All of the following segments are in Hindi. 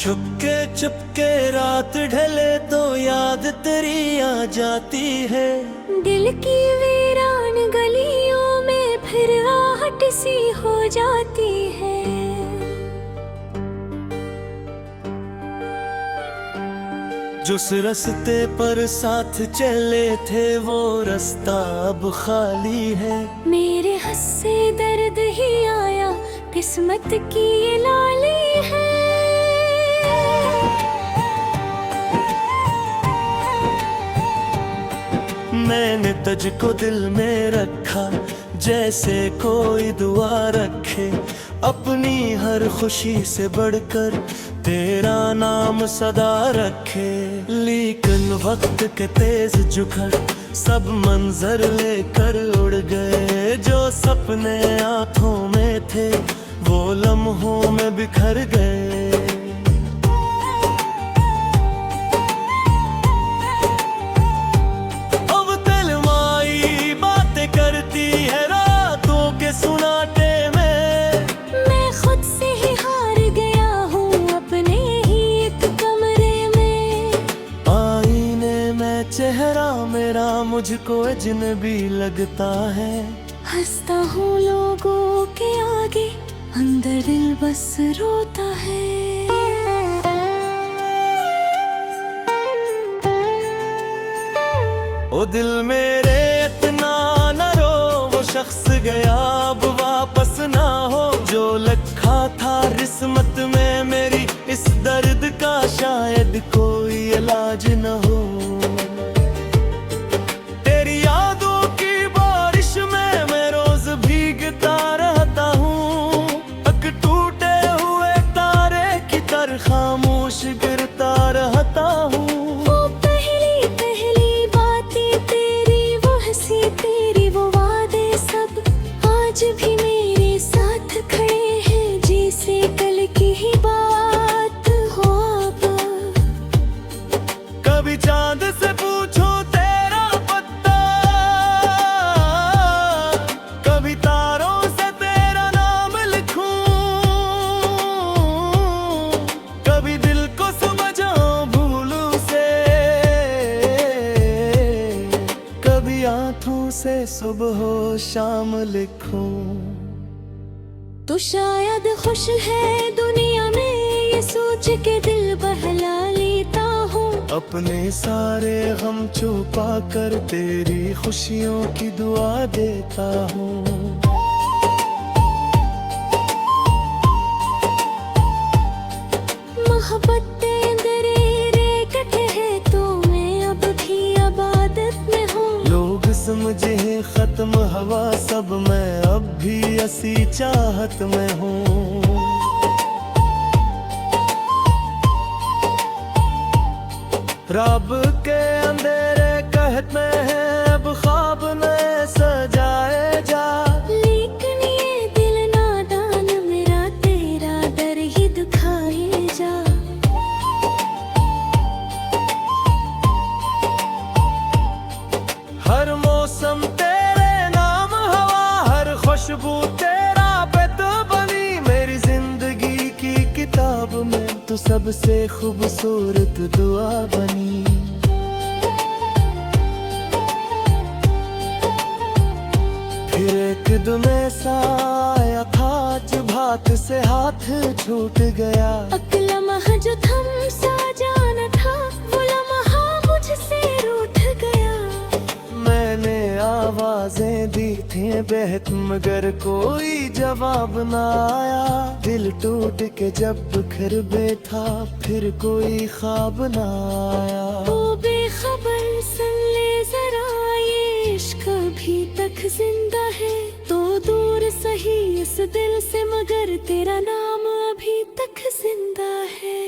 छुपके चुपके रात ढले तो याद तेरी आ जाती है। दिल की वीरान गलियों में फिर आहट सी हो जाती है। जिस रास्ते पर साथ चले थे वो रास्ता अब खाली है। मेरे हंसे दर्द ही आया, किस्मत की ये लाली है। मैंने तुझको दिल में रखा जैसे कोई दुआ रखे। अपनी हर खुशी से बढ़कर तेरा नाम सदा रखे। लेकिन वक्त के तेज जुखड़ सब मंजर लेकर उड़ गए। जो सपने आंखों में थे वो लम्हों में बिखर गए। चेहरा मेरा मुझको अजनबी लगता है। हंसता हूँ लोगों के आगे, अंदर दिल बस रोता है। ओ दिल मेरे इतना न रो, वो शख्स गया अब वापस ना हो। जो लिखा था किस्मत में मेरी, इस दर्द का शायद कोई इलाज न हो। खामोश गिरता रहता हूँ। वो पहली बातें तेरी, वो हंसी तेरी, वो वादे सब आज भी मेरे साथ खड़े हैं। जैसे कल की ही बात हो अब। कभी चांद से पूछो तेरा पता, कभी तारों से तेरा नाम लिखूं। कभी दिल को समझाऊं भूलू से, कभी आंखों से सुबह हो शाम लिखूं। तो शायद खुश है दुनिया में, ये सोच के दिल बहला लेता हूँ। अपने सारे गम छुपा कर तेरी खुशियों की दुआ देता हूँ। मोहब्बत अंधेरे कटे है तो मैं अब भी इबादत में हूँ। लोग समझे खत्म हवा सब, मैं अब भी असी चाहत में हूँ। रब के अंधेरे कहते हैं अब ख्वाब में सजाए जा। लेकिन ये दिल नादान मेरा तेरा दर ही दिखाए जा। हर मौसम तेरे नाम हवा, हर खुशबू तेरा बेत बनी। मेरी जिंदगी की किताब में तू सबसे खूबसूरत दुआ बनी। फिर एक दिन ऐसा आया था जब भात से हाथ छूट गया। लम्हा जो थम सा जाना था, वो लम्हा मुझसे रूठ गया। मैंने आवाजें दी थी बेहद मगर कोई जवाब ना आया। दिल टूट के जब बिखर बैठा फिर कोई ख्वाब ना आया। ओ बेखबर सुन ले जरा, ये इश्क अभी तक जिंदा है। तो दूर सही इस दिल से मगर तेरा नाम अभी तक जिंदा है।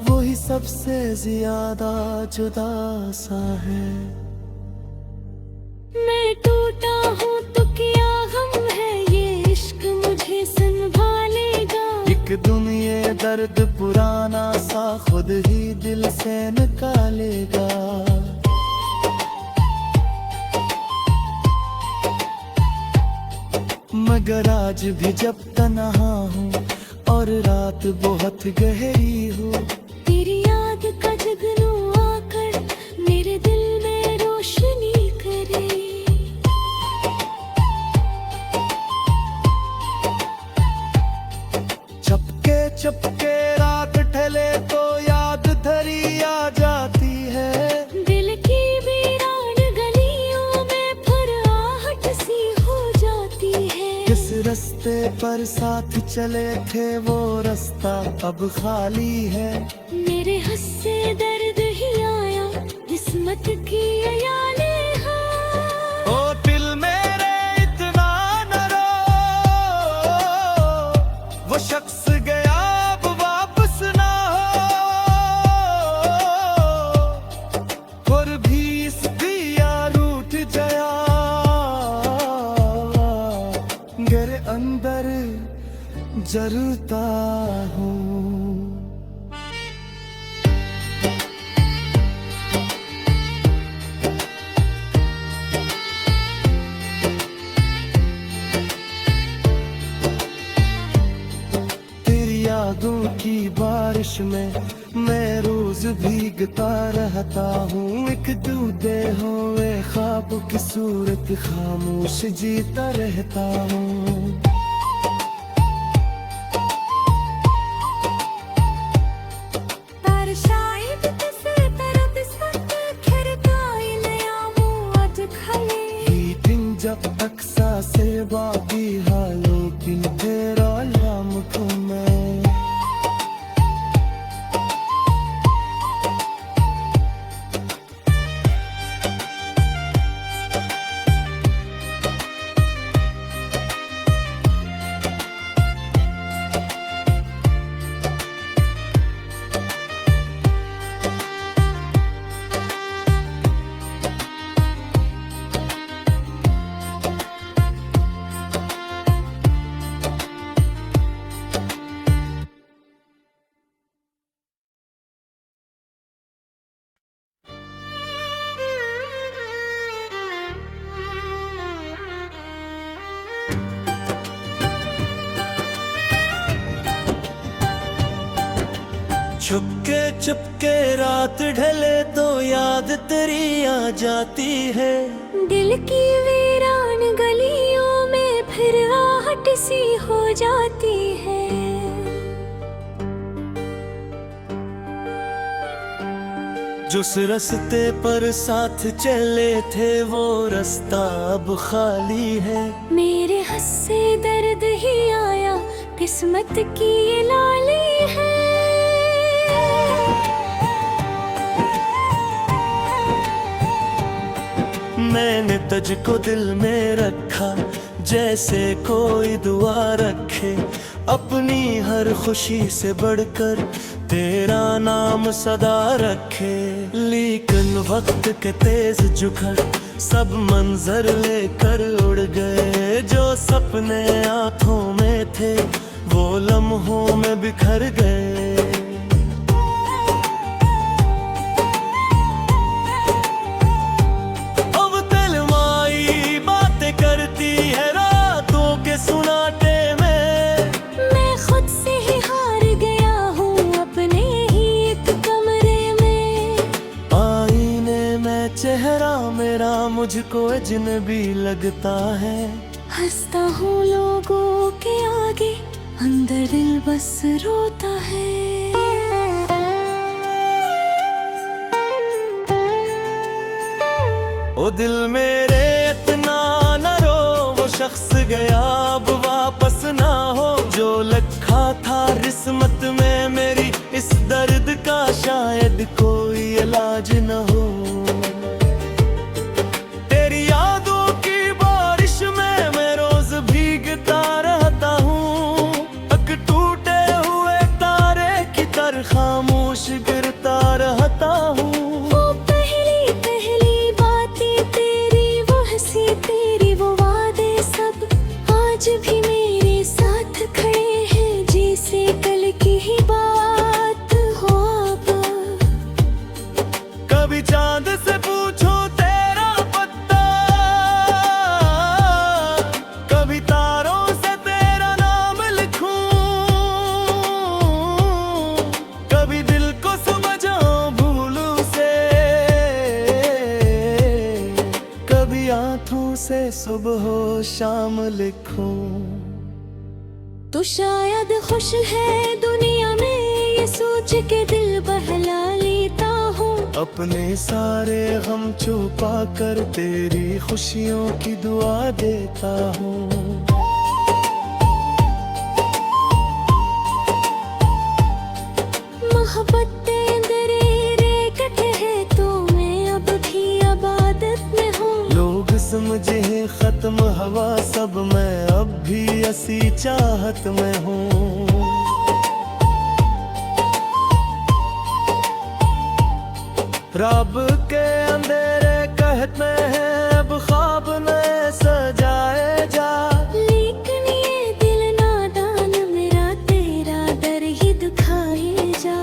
वही सबसे ज्यादा जुदा सा है। मैं एक दुनिया दर्द पुराना सा खुद ही दिल से निकालेगा। मगर आज भी जब तन्हा हूँ और रात बहुत गहरी हो, तेरी याद का जगनू आकर मेरे दिल में रोशनी करे। चपके चपके रात ढले तो याद धरी आ जाती है। दिल की वीरान गलियों में फिर आहट सी हो जाती है। किस रास्ते पर साथ चले थे वो रास्ता अब खाली है। मेरे हंसे दर्द ही आया किस्मत की अयाले हाँ। ओ दिल मेरे इतना न रो, वो शख्स गया अब वापस ना हो। और भी इस दिया रूठ गया मेरे अंदर जलता हूँ। तेरी यादों की बारिश में मैं रोज भीगता रहता हूँ। एक दूधे हुए ख्वाब की सूरत खामोश जीता रहता हूँ। शायद किसी तरह दिसत खिरकाई नया मुँह आज खले। हीटिंग जब तक सांसें बाकी हालों की तेरा नाम को मैं। चुपके चुपके रात ढले तो याद तेरी आ जाती है। दिल की वीरान गलियों में फिर आहट सी हो जाती है। जिस रास्ते पर साथ चले थे वो रास्ता अब खाली है। मेरे हंसे दर्द ही आया किस्मत की ये लाली है। मैंने तुझको दिल में रखा जैसे कोई दुआ रखे। अपनी हर खुशी से बढ़कर तेरा नाम सदा रखे। लेकिन वक्त के तेज जुखर सब मंजर लेकर उड़ गए। जो सपने आंखों में थे वो लम्हों में बिखर गए। चेहरा मेरा मुझको अजनबी लगता है। हंसता हूँ लोगों के आगे अंदर दिल बस रोता है। ओ दिल मेरे इतना न रो, वो शख्स गया अब वापस ना हो। जो लिखा था किस्मत में मेरी इस दर्द का शायद कोई इलाज न हो। खामोश गिरता रहता हूँ। वो पहली बातें तेरी, वो हंसी तेरी, वो वादे सब आज भी मेरे साथ खड़े हैं। जैसे लिखूं। तो शायद खुश है दुनिया में, ये सोच के दिल बहला लेता हूँ। अपने सारे गम छुपा कर तेरी खुशियों की दुआ देता हूँ। मोहब्बत समझे खत्म हवा सब, मैं अब भी ऐसी चाहत में हूँ। रब के अंधेरे कहते हैं अब ख्वाब नए सजाए जा, लेकिन ये दिल नादान मेरा तेरा दर ही दिखाए जा।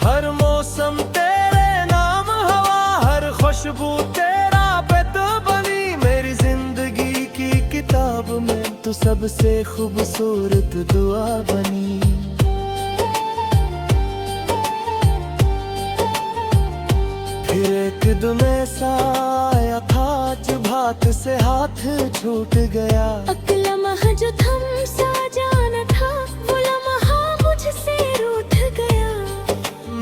हर मौसम तेरे नाम हवा, हर खुशबू तेरा बेत बनी। मेरी जिंदगी की किताब में तू सबसे खूबसूरत दुआ बनी। फिर एक दिन ऐसा आया था जब हाथ से हाथ छूट गया। अगला लम्हा जो थम सा जाना था, वो लम्हा मुझसे रूठ गया।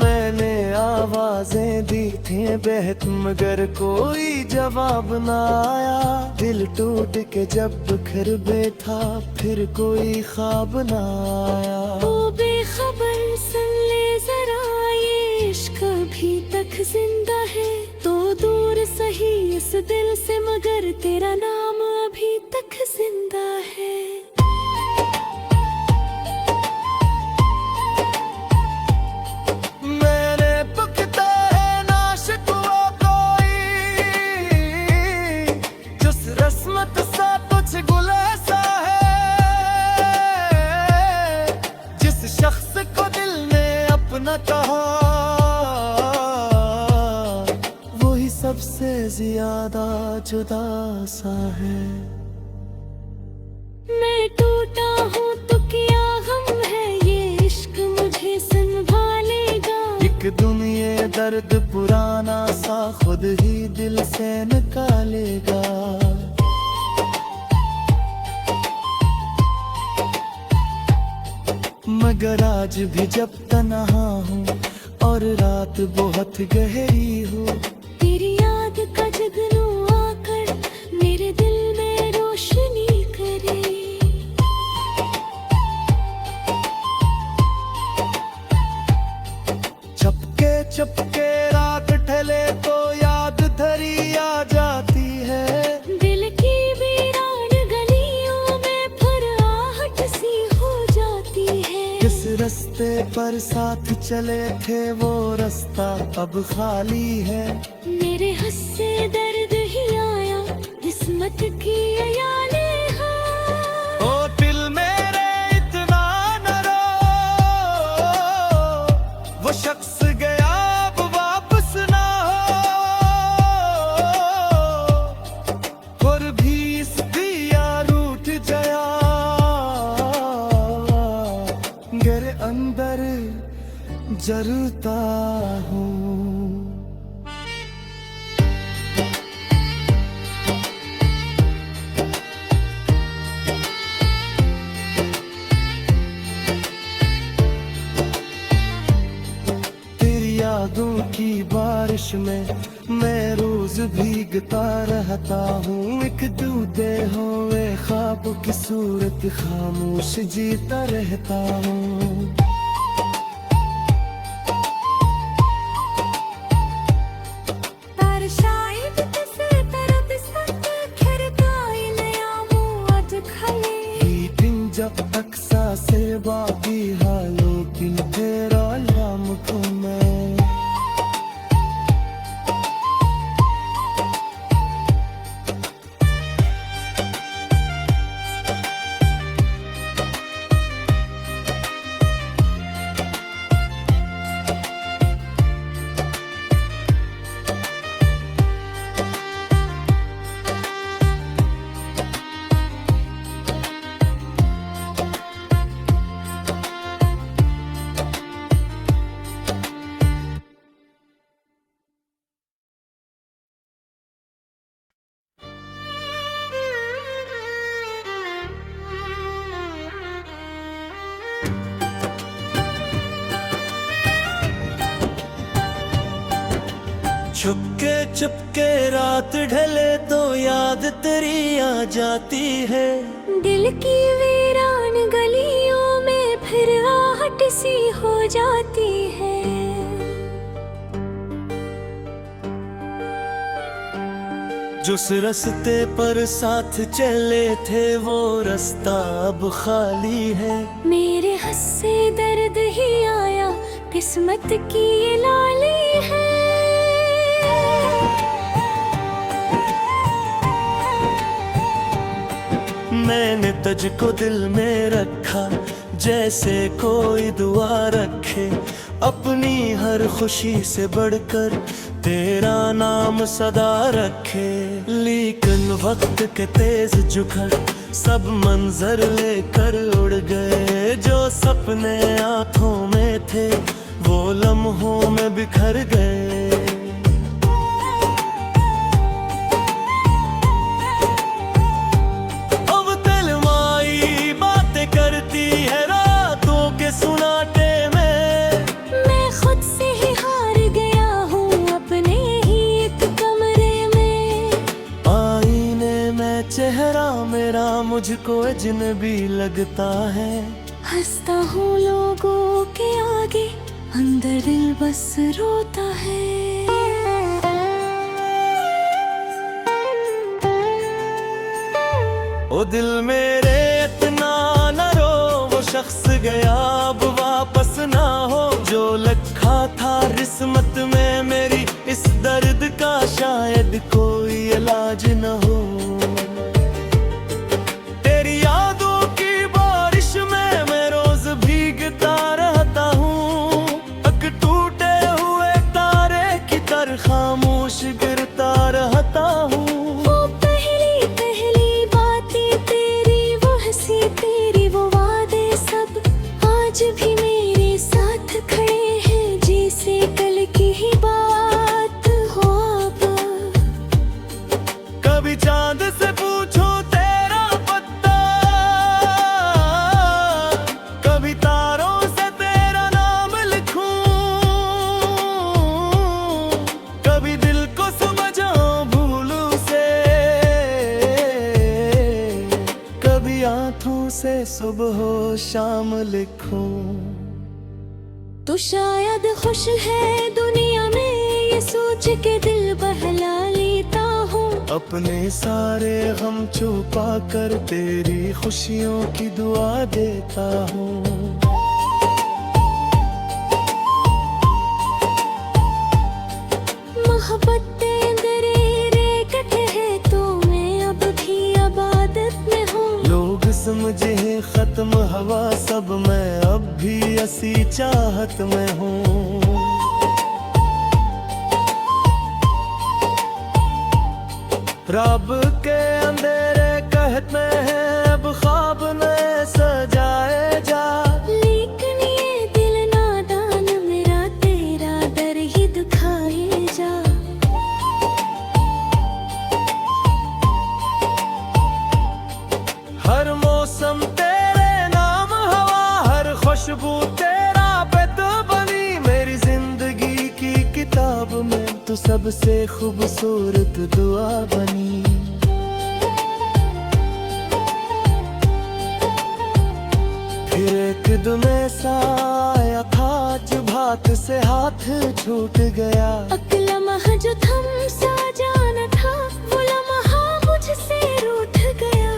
मैंने आवाजें दी थी बेहद मगर कोई जवाब न आया। दिल टूट के जब बिखर बैठा फिर कोई ख्वाब न आया। ओ बेखबर सुन ले जरा, ये इश्क अभी तक जिंदा है। तो दूर सही इस दिल से मगर तेरा नाम अभी तक जिंदा है। न कहा वही सबसे ज्यादा जुदा सा है। मैं टूटा हूँ तो क्या गम है, ये इश्क मुझे संभालेगा। एक दुनिया दर्द पुराना सा खुद ही दिल से निकालेगा। मगर आज भी जब तन्हा हूँ और रात बहुत गहरी हो, तेरी याद का जगनू आकर मेरे दिल में रोशनी करे। चपके चपके रात ढले तो याद धरी आ जाती है। दिल की वीरान गलियों में फिर आहट सी हो जाती है। जिस रास्ते पर साथ चले थे वो रास्ता अब खाली है। मेरे हंसे दर्द ही आया, किस्मत की अयाले हाँ। ओ दिल मेरे इतना न रो, वो शख्स गया अब वापस ना हो। और भी इस दिया रूठ गया गर अंदर जलता हूँ। यादों की बारिश में मैं रोज भीगता रहता हूँ। एक दूधे हुए ख्वाब की सूरत खामोश जीता रहता हूँ। जब तक सांसें बाकी हालों की तेरा नाम को मैं। चुपके रात ढले तो याद तेरी आ जाती है। दिल की वीरान गलियों में फिर आहट सी हो जाती है। जिस रास्ते पर साथ चले थे वो रास्ता अब खाली है। मेरे हंसे दर्द ही आया, किस्मत की ये लाली है। मैंने तुझको दिल में रखा, जैसे कोई दुआ रखे। अपनी हर खुशी से बढ़कर तेरा नाम सदा रखे। लेकिन वक्त के तेज जुखर सब मंजर लेकर उड़ गए। जो सपने आंखों में थे वो लम्हों में बिखर गए। अब तलमाई बातें करती है रातों के सुनाटे में। मैं खुद से ही हार गया हूँ अपने ही एक कमरे में। आईने में चेहरा मेरा मुझको अजनबी लगता है। हंसता हूँ लोगों के आगे, अंदर दिल बस रोता है। ओ दिल मेरे इतना न रो, वो शख्स गया अब वापस ना हो। जो लिखा था किस्मत में मेरी, इस दर्द का शायद कोई इलाज न हो। तेरी यादों की बारिश में मैं रोज भीगता रहता हूँ। एक टूटे हुए तारे की तरह खामोश गिरता रहता हूँ। वो पहली पहली बातें तेरी, वो हंसी तेरी, वो वादे सब आज भी मेरे साथ खड़े हैं। जैसे कल की ही बात हो अब। कभी चांद से पूछो तेरा पत्ता, कभी तारों से तेरा नाम लिखूं। कभी दिल को समझाऊं भूलू से, कभी आंखों से सुबह हो शाम लिखूं। तो शायद खुश है दुनिया में, ये सोच के दिल बहला लेता हूँ। अपने सारे गम छुपा कर तेरी खुशियों की दुआ देता हूँ। मोहब्बत तेरे रेकट है तो मैं अब भी इबादत में हूँ। लोग समझे खत्म हवा सब, मैं अब भी ऐसी चाहत में हूँ। रब के अंधेरे कहते हैं अब ख्वाब में सजाए जा। लेकिन ये दिल नादान मेरा तेरा दर ही दिखाए जा। हर मौसम तेरे नाम हवा, हर खुशबू तेरा बेद बनी। मेरी जिंदगी की किताब में तू सबसे खूबसूरत दुआ बनी। फिर एक दिन ऐसा आया था जो भात से हाथ छूट गया। लम्हा जो थम सा जाना था, वो लम्हा मुझसे रूठ गया।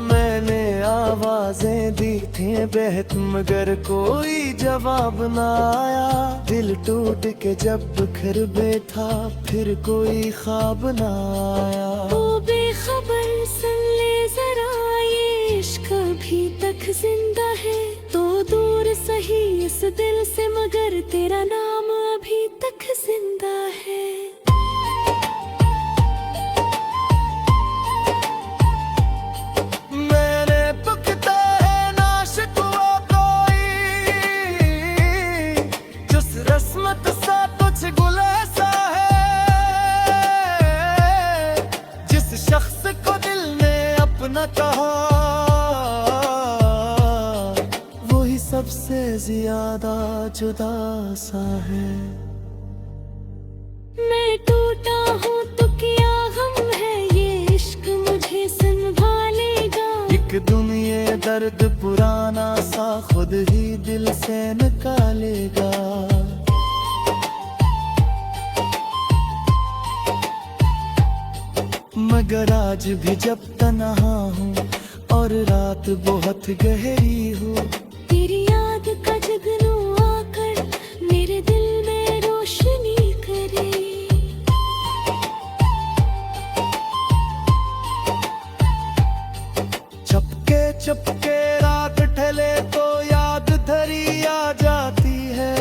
मैंने आवाजें दी थी बेहद मगर कोई जवाब ना आया। दिल टूट के जब बिखर बैठा फिर कोई ख्वाब ना आया। ओ बेखबर सुन ले जरा, ये इश्क अभी तक जिंदा है। तो दूर सही इस दिल से मगर तेरा नाम अभी तक जिंदा है। मैंने पुख्ता है ना शिकवा कोई, जिस रस्मत सा तुझ गुल ऐसा है। जिस शख्स को दिल ने अपना कहा, वही सबसे ज्यादा जुदा सा है। मैं दर्द पुराना सा खुद ही दिल से निकालेगा। मगर आज भी जब तन्हा हूँ और रात बहुत गहरी हो, तेरी याद का जगनू आकर मेरे दिल में रोशनी करे। चपके चपके रात ढले तो याद धरी आ जाती है।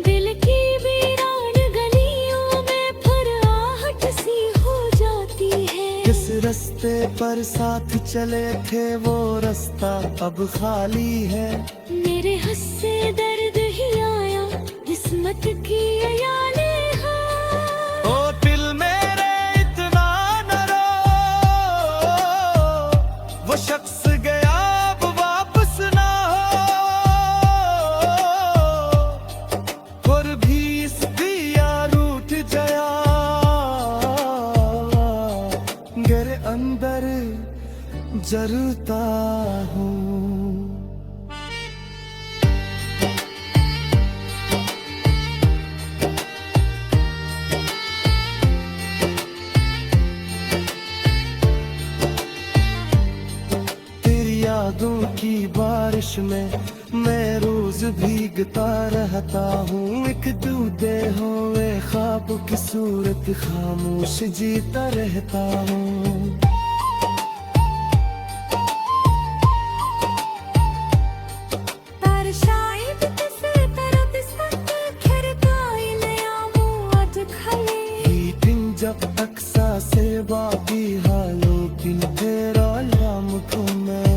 दिल की वीरान गलियों में फिर आहट सी हो जाती है। जिस रास्ते पर साथ चले थे वो रास्ता अब खाली है। मेरे हंसे दर्द ही आया किस्मत की अयाले हाँ। ओ दिल मेरे इतना न रो, वो शख्स गया अब वापस ना हो। और भी इस दिया रूठ गया मेरे अंदर जलता हूँ। तेरी यादों की बारिश में मैं रोज भीगता रहता हूँ। एक दूधे हुए ख्वाब की सूरत खामोश जीता रहता हूँ। जब तक सांसें बाकी हालों की तेरा नाम को मैं।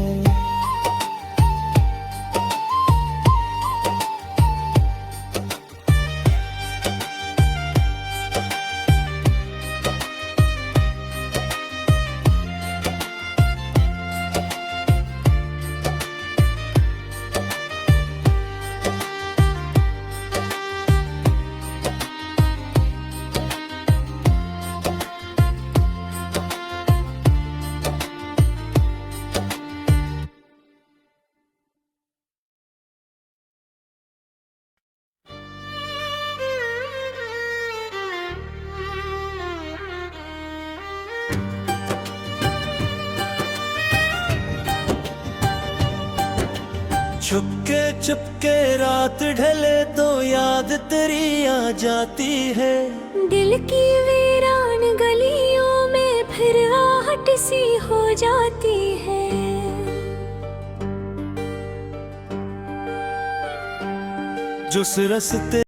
चुपके चुपके रात ढले तो याद तेरी आ जाती है। दिल की वीरान गलियों में फिर आहट सी हो जाती है। जिस रास्ते